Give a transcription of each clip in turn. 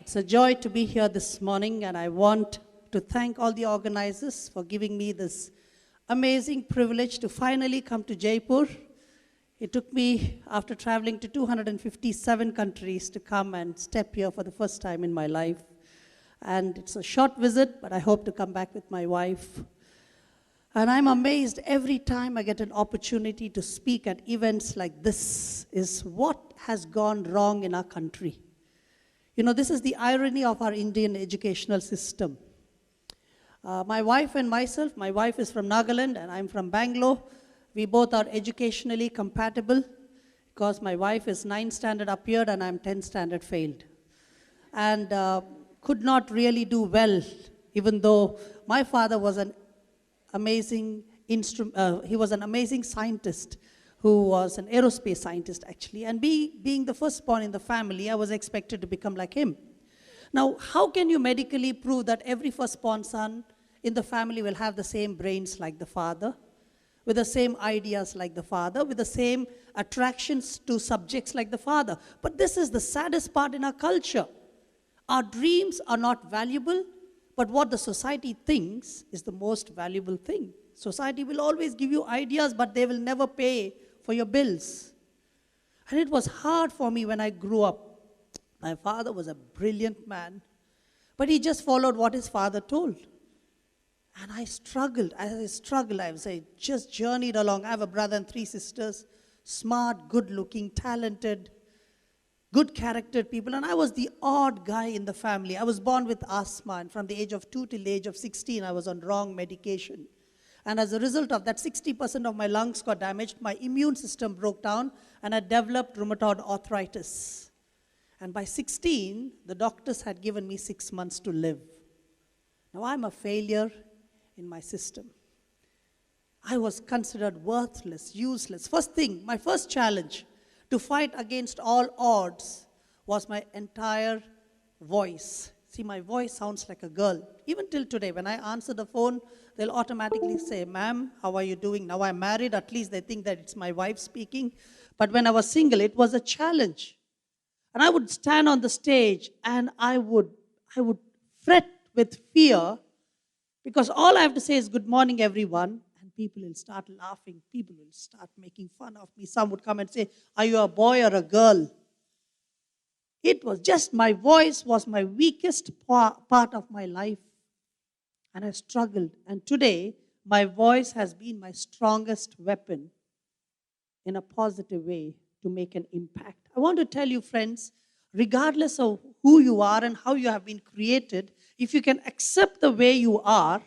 It's a joy to be here this morning, and I want to thank all the organizers for giving me this amazing privilege to finally come to Jaipur. It took me, after traveling to 257 countries, to come and step here for the first time in my life. And it's a short visit, but I hope to come back with my wife. And I'm amazed every time I get an opportunity to speak at events like this, is what has gone wrong in our country. You know, this is the irony of our Indian educational system. My wife and myself, my wife is from Nagaland and I'm from Bangalore. We both are educationally compatible because my wife is 9th standard appeared and I'm 10th standard failed. And could not really do well, even though my father was an amazing scientist who was an aerospace scientist actually. And being the firstborn in the family, I was expected to become like him. Now, how can you medically prove that every firstborn son in the family will have the same brains like the father, with the same ideas like the father, with the same attractions to subjects like the father? But this is the saddest part in our culture. Our dreams are not valuable, but what the society thinks is the most valuable thing. Society will always give you ideas, but they will never pay for your bills. And it was hard for me when I grew up. My father was a brilliant man, but he just followed what his father told. And I struggled. I just journeyed along. I have a brother and 3 sisters, smart, good-looking, talented, good-charactered people. And I was the odd guy in the family. I was born with asthma, and from the age of 2 till the age of 16, I was on wrong medication. And as a result of that, 60% of my lungs got damaged, my immune system broke down, and I developed rheumatoid arthritis. And by 16, the doctors had given me 6 months to live. Now I'm a failure in my system. I was considered worthless, useless. First thing, my first challenge to fight against all odds was my entire voice. See, my voice sounds like a girl. Even till today, when I answer the phone, they'll automatically say, "Ma'am, how are you doing?" Now I'm married, at least they think that it's my wife speaking. But when I was single, it was a challenge. And I would stand on the stage and I would fret with fear, because all I have to say is, "Good morning, everyone." And people will start laughing. People will start making fun of me. Some would come and say, "Are you a boy or a girl?" It was just my voice was my weakest part of my life. And I struggled. And today, my voice has been my strongest weapon in a positive way to make an impact. I want to tell you, friends, regardless of who you are and how you have been created, if you can accept the way you are,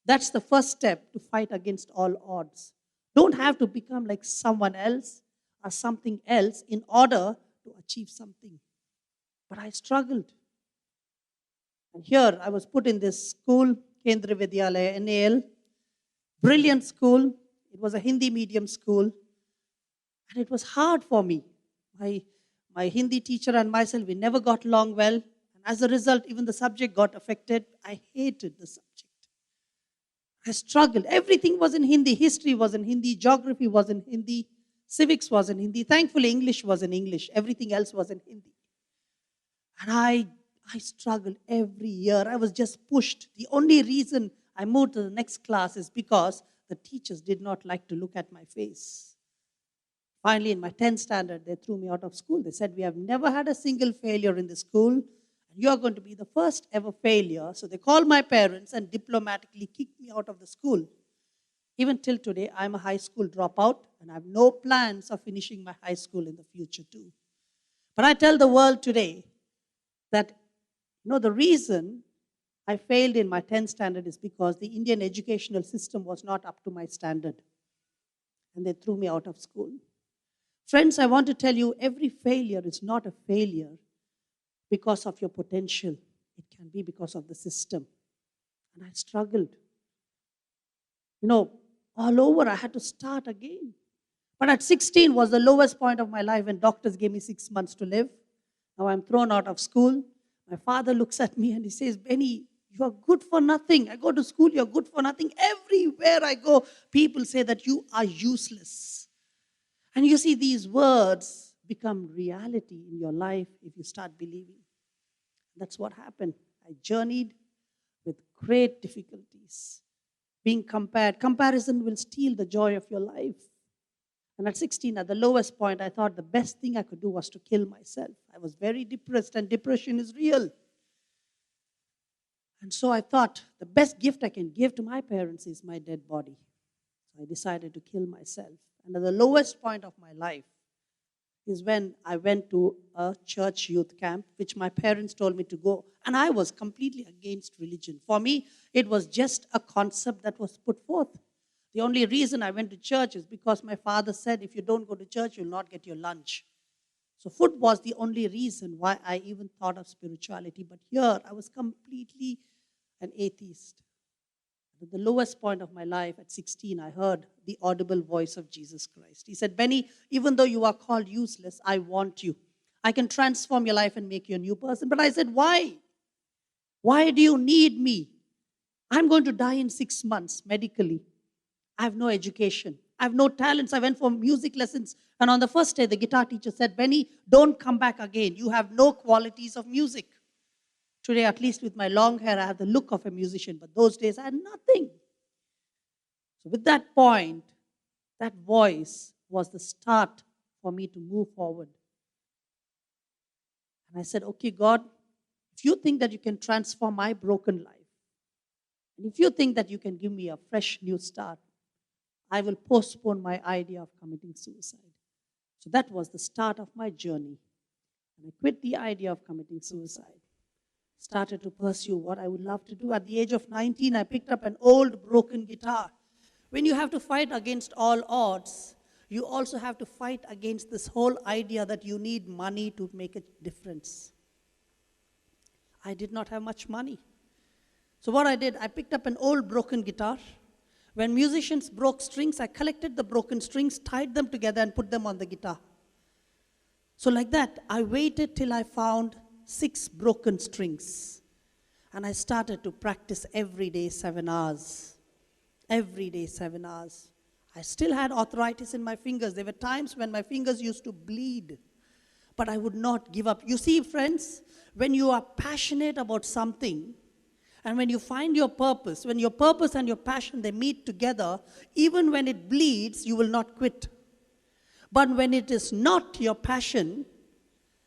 that's the first step to fight against all odds. Don't have to become like someone else or something else in order to achieve something. But I struggled. And here I was put in this school, Kendra Vidyalaya, NAL, brilliant school. It was a Hindi medium school. And it was hard for me. My Hindi teacher and myself, we never got along well. And as a result, even the subject got affected. I hated the subject. I struggled. Everything was in Hindi. History was in Hindi. Geography was in Hindi. Civics was in Hindi. Thankfully, English was in English. Everything else was in Hindi. And I struggled every year. I was just pushed. The only reason I moved to the next class is because the teachers did not like to look at my face. Finally, in my 10th standard, they threw me out of school. They said, "We have never had a single failure in the school, and you are going to be the first ever failure." So they called my parents and diplomatically kicked me out of the school. Even till today, I'm a high school dropout, and I have no plans of finishing my high school in the future too. But I tell the world today that, the reason I failed in my 10th standard is because the Indian educational system was not up to my standard. And they threw me out of school. Friends, I want to tell you, every failure is not a failure because of your potential. It can be because of the system. And I struggled. All over, I had to start again. But at 16 was the lowest point of my life when doctors gave me 6 months to live. Now I'm thrown out of school. My father looks at me and he says, "Benny, you are good for nothing. I go to school, you're good for nothing. Everywhere I go, people say that you are useless." And you see, these words become reality in your life if you start believing. That's what happened. I journeyed with great difficulties. Being compared, comparison will steal the joy of your life. And at 16, at the lowest point, I thought the best thing I could do was to kill myself. I was very depressed, and depression is real. And so I thought the best gift I can give to my parents is my dead body. So I decided to kill myself. And at the lowest point of my life is when I went to a church youth camp, which my parents told me to go. And I was completely against religion. For me, it was just a concept that was put forth. The only reason I went to church is because my father said, if you don't go to church, you'll not get your lunch. So food was the only reason why I even thought of spirituality. But here, I was completely an atheist. At the lowest point of my life, at 16, I heard the audible voice of Jesus Christ. He said, Benny, even though you are called useless, I want you. I can transform your life and make you a new person. But I said, why? Why do you need me? I'm going to die in 6 months medically. I have no education. I have no talents. I went for music lessons. And on the first day, the guitar teacher said, Benny, don't come back again. You have no qualities of music. Today, at least with my long hair, I have the look of a musician. But those days, I had nothing. So with that point, that voice was the start for me to move forward. And I said, okay, God, if you think that you can transform my broken life, and if you think that you can give me a fresh new start, I will postpone my idea of committing suicide. So that was the start of my journey. And I quit the idea of committing suicide. Started to pursue what I would love to do. At the age of 19, I picked up an old broken guitar. When you have to fight against all odds, you also have to fight against this whole idea that you need money to make a difference. I did not have much money. So what I did, I picked up an old broken guitar. When musicians broke strings, I collected the broken strings, tied them together, and put them on the guitar. So like that, I waited till I found 6 broken strings. And I started to practice every day 7 hours. Every day 7 hours. I still had arthritis in my fingers. There were times when my fingers used to bleed. But I would not give up. You see, friends, when you are passionate about something, and when you find your purpose, when your purpose and your passion, they meet together, even when it bleeds, you will not quit. But when it is not your passion,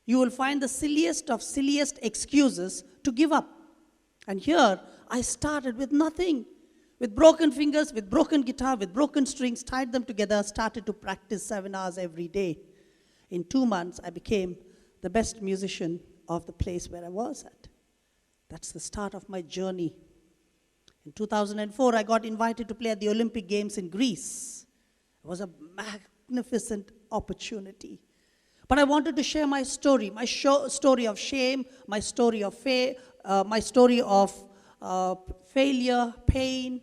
you will find the silliest of silliest excuses to give up. And here, I started with nothing. With broken fingers, with broken guitar, with broken strings, tied them together, started to practice 7 hours every day. In 2 months, I became the best musician of the place where I was at. That's the start of my journey. In 2004, I got invited to play at the Olympic Games in Greece. It was a magnificent opportunity. But I wanted to share my story, story of shame, my story of failure, pain.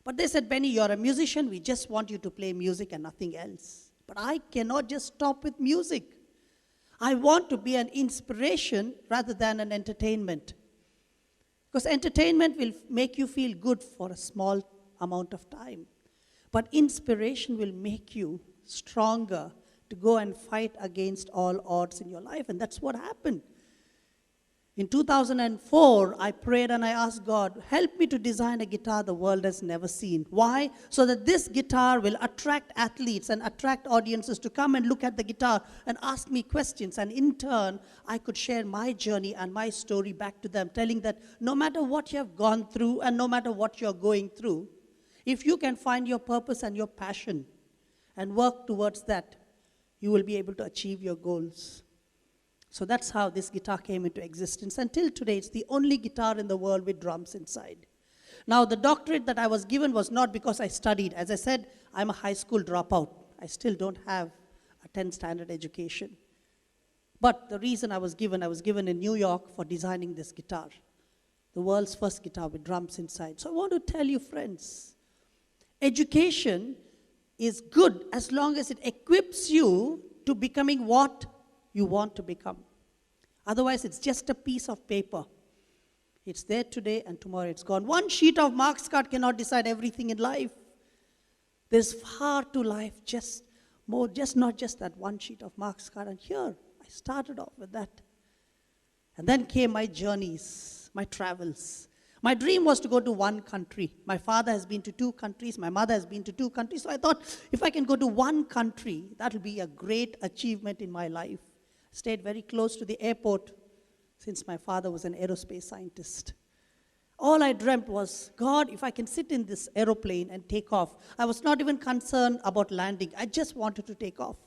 But they said, Benny, you're a musician. We just want you to play music and nothing else. But I cannot just stop with music. I want to be an inspiration rather than an entertainment. Because entertainment will make you feel good for a small amount of time. But inspiration will make you stronger to go and fight against all odds in your life. And that's what happened. In 2004, I prayed and I asked God, help me to design a guitar the world has never seen. Why? So that this guitar will attract athletes and attract audiences to come and look at the guitar and ask me questions. And in turn, I could share my journey and my story back to them, telling that no matter what you have gone through and no matter what you're going through, if you can find your purpose and your passion and work towards that, you will be able to achieve your goals. So that's how this guitar came into existence. Until today, it's the only guitar in the world with drums inside. Now, the doctorate that I was given was not because I studied. As I said, I'm a high school dropout. I still don't have a 10th standard education. But the reason I was given in New York for designing this guitar. The world's first guitar with drums inside. So I want to tell you, friends, education is good as long as it equips you to becoming what you want to become. Otherwise, it's just a piece of paper. It's there today and tomorrow it's gone. One sheet of marks card cannot decide everything in life. There's far to life, not just that one sheet of marks card. And here, I started off with that. And then came my journeys, my travels. My dream was to go to one country. My father has been to 2 countries. My mother has been to 2 countries. So I thought, if I can go to one country, that will be a great achievement in my life. Stayed very close to the airport since my father was an aerospace scientist. All I dreamt was, God, if I can sit in this aeroplane and take off. I was not even concerned about landing. I just wanted to take off.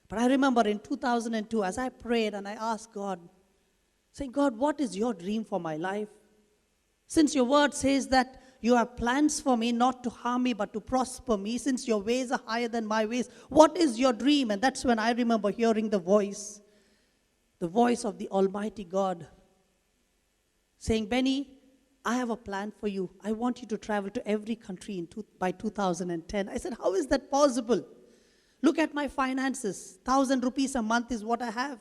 But I remember in 2002, as I prayed and I asked God, saying, God, what is your dream for my life? Since your word says that you have plans for me, not to harm me, but to prosper me, since your ways are higher than my ways, what is your dream? And that's when I remember hearing the voice of the Almighty God, saying, Benny, I have a plan for you. I want you to travel to every country by 2010. I said, how is that possible? Look at my finances. 1,000 rupees a month is what I have.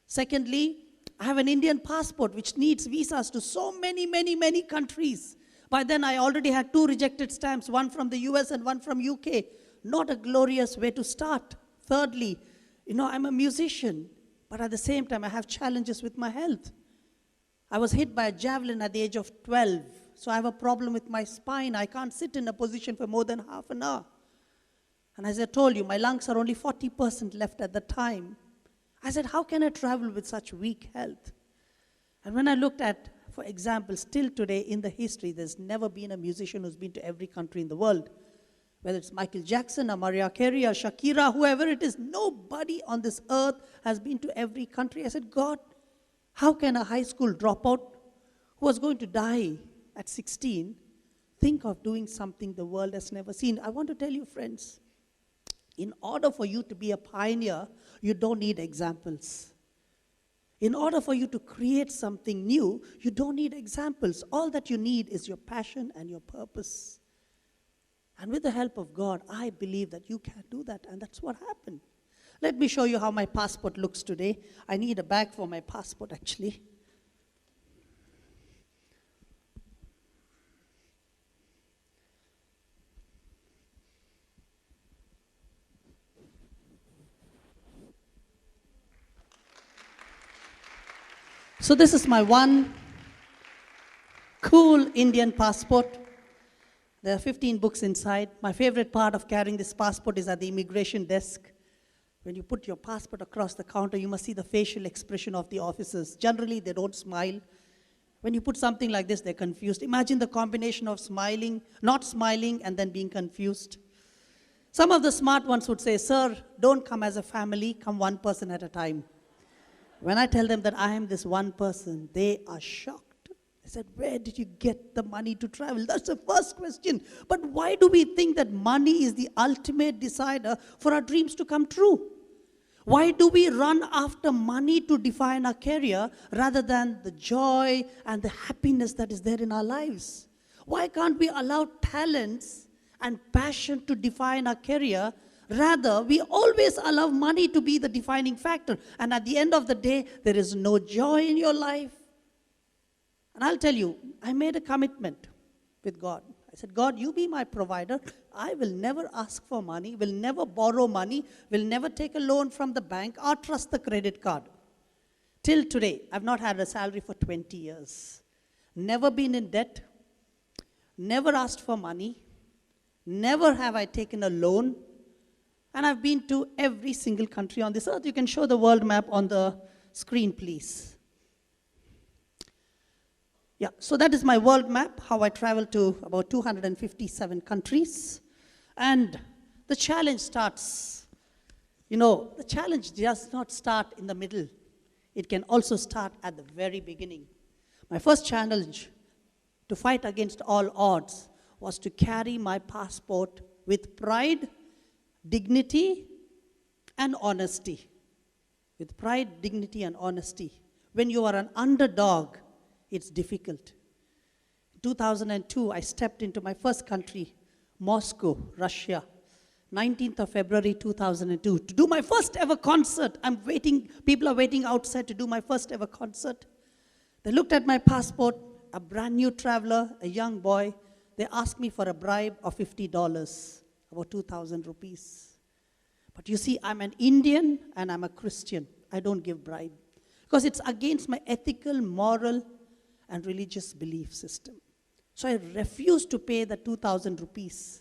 Secondly, I have an Indian passport which needs visas to so many countries. By then I already had 2 rejected stamps, one from the US and one from UK. Not a glorious way to start. Thirdly, I'm a musician, but at the same time I have challenges with my health. I was hit by a javelin at the age of 12, so I have a problem with my spine. I can't sit in a position for more than half an hour. And as I told you, my lungs are only 40% left at the time. I said, how can I travel with such weak health? And when I looked at, for example, still today in the history, there's never been a musician who's been to every country in the world. Whether it's Michael Jackson or Mariah Carey or Shakira, whoever it is, nobody on this earth has been to every country. I said, God, how can a high school dropout who was going to die at 16 think of doing something the world has never seen? I want to tell you, friends, in order for you to be a pioneer, you don't need examples. In order for you to create something new, you don't need examples. All that you need is your passion and your purpose. And with the help of God, I believe that you can do that, and that's what happened. Let me show you how my passport looks today. I need a bag for my passport, actually. So this is my one cool Indian passport. There are 15 books inside. My favorite part of carrying this passport is at the immigration desk. When you put your passport across the counter, you must see the facial expression of the officers. Generally, they don't smile. When you put something like this, they're confused. Imagine the combination of smiling, not smiling, and then being confused. Some of the smart ones would say, sir, don't come as a family, come one person at a time. When I tell them that I am this one person, they are shocked. They said, where did you get the money to travel? That's the first question. But why do we think that money is the ultimate decider for our dreams to come true? Why do we run after money to define our career rather than the joy and the happiness that is there in our lives? Why can't we allow talents and passion to define our career? Rather, we always allow money to be the defining factor. And at the end of the day, there is no joy in your life. And I'll tell you, I made a commitment with God. I said, God, you be my provider. I will never ask for money, will never borrow money, will never take a loan from the bank or trust the credit card. Till today, I've not had a salary for 20 years. Never been in debt, never asked for money, never have I taken a loan. And I've been to every single country on this earth. You can show the world map on the screen, please. Yeah, so that is my world map, how I traveled to about 257 countries. And the challenge starts, the challenge does not start in the middle. It can also start at the very beginning. My first challenge to fight against all odds was to carry my passport with pride, dignity, and honesty. With pride, dignity, and honesty. When you are an underdog, it's difficult. In 2002, I stepped into my first country, Moscow, Russia, 19th of February 2002, to do my first ever concert. People are waiting outside to do my first ever concert. They looked at my passport, a brand new traveler, a young boy. They asked me for a bribe of $50, about 2,000 rupees. But you see, I'm an Indian and I'm a Christian. I don't give bribe. because it's against my ethical, moral, and religious belief system. So I refused to pay the 2,000 rupees.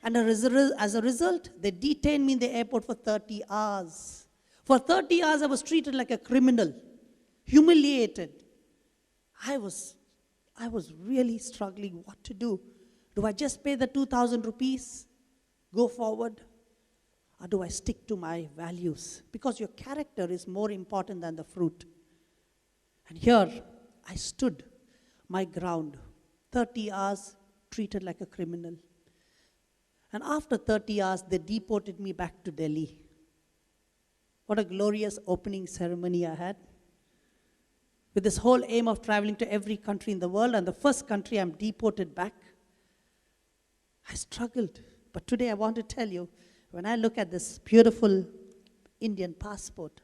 And as a result, they detained me in the airport for 30 hours. For 30 hours, I was treated like a criminal, humiliated. I was really struggling what to do. Do I just pay the 2,000 rupees, go forward? Or do I stick to my values? Because your character is more important than the fruit. And here, I stood my ground. 30 hours, treated like a criminal. And after 30 hours, they deported me back to Delhi. What a glorious opening ceremony I had. With this whole aim of traveling to every country in the world, and the first country I'm deported back. I struggled. But today I want to tell you, when I look at this beautiful Indian passport,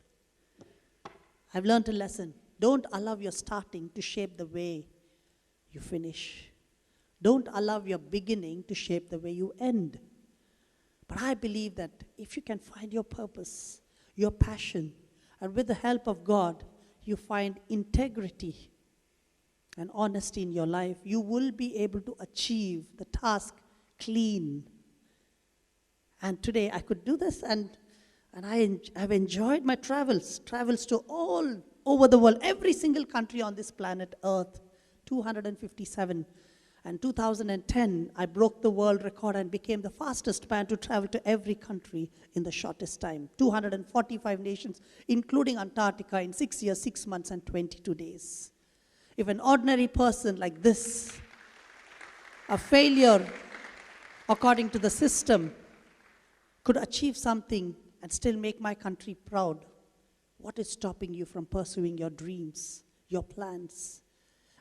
I've learned a lesson. Don't allow your starting to shape the way you finish. Don't allow your beginning to shape the way you end. But I believe that if you can find your purpose, your passion, and with the help of God, you find integrity and honesty in your life, you will be able to achieve the task clean. And today I could do this, and I've enjoyed my travels to all over the world, every single country on this planet Earth, 257. And 2010, I broke the world record and became the fastest man to travel to every country in the shortest time. 245 nations, including Antarctica, in 6 years, 6 months, and 22 days. If an ordinary person like this, a failure according to the system, could achieve something and still make my country proud, what is stopping you from pursuing your dreams, your plans?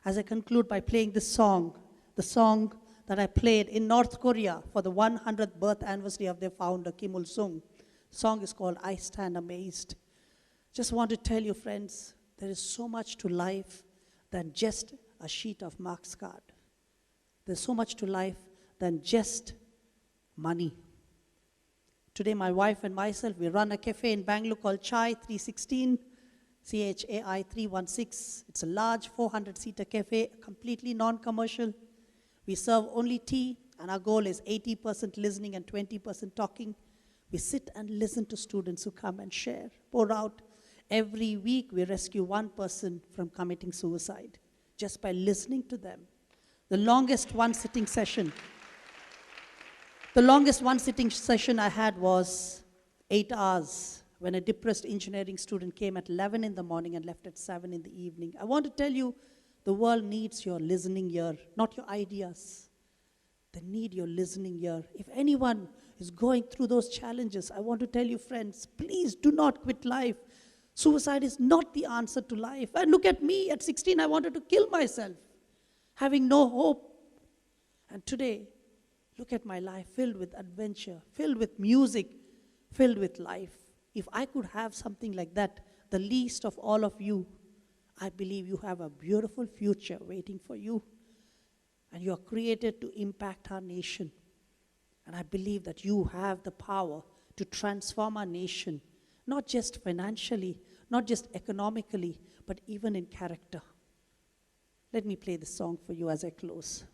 As I conclude by playing this song, the song that I played in North Korea for the 100th birth anniversary of their founder, Kim Il-sung. The song is called I Stand Amazed. Just want to tell you, friends, there is so much to life than just a sheet of marks card. There's so much to life than just money. Today, my wife and myself, we run a cafe in Bangalore called Chai 316, CHAI 316. It's a large 400-seater cafe, completely non-commercial. We serve only tea, and our goal is 80% listening and 20% talking. We sit and listen to students who come and share, pour out. Every week, we rescue one person from committing suicide just by listening to them. The longest one-sitting session I had was 8 hours when a depressed engineering student came at 11 in the morning and left at 7 in the evening. I want to tell you, the world needs your listening ear, not your ideas. They need your listening ear. If anyone is going through those challenges, I want to tell you, friends, please do not quit life. Suicide is not the answer to life. And look at me, at 16, I wanted to kill myself, having no hope. And today, look at my life filled with adventure, filled with music, filled with life. If I could have something like that, the least of all of you, I believe you have a beautiful future waiting for you. And you are created to impact our nation. And I believe that you have the power to transform our nation, not just financially, not just economically, but even in character. Let me play this song for you as I close.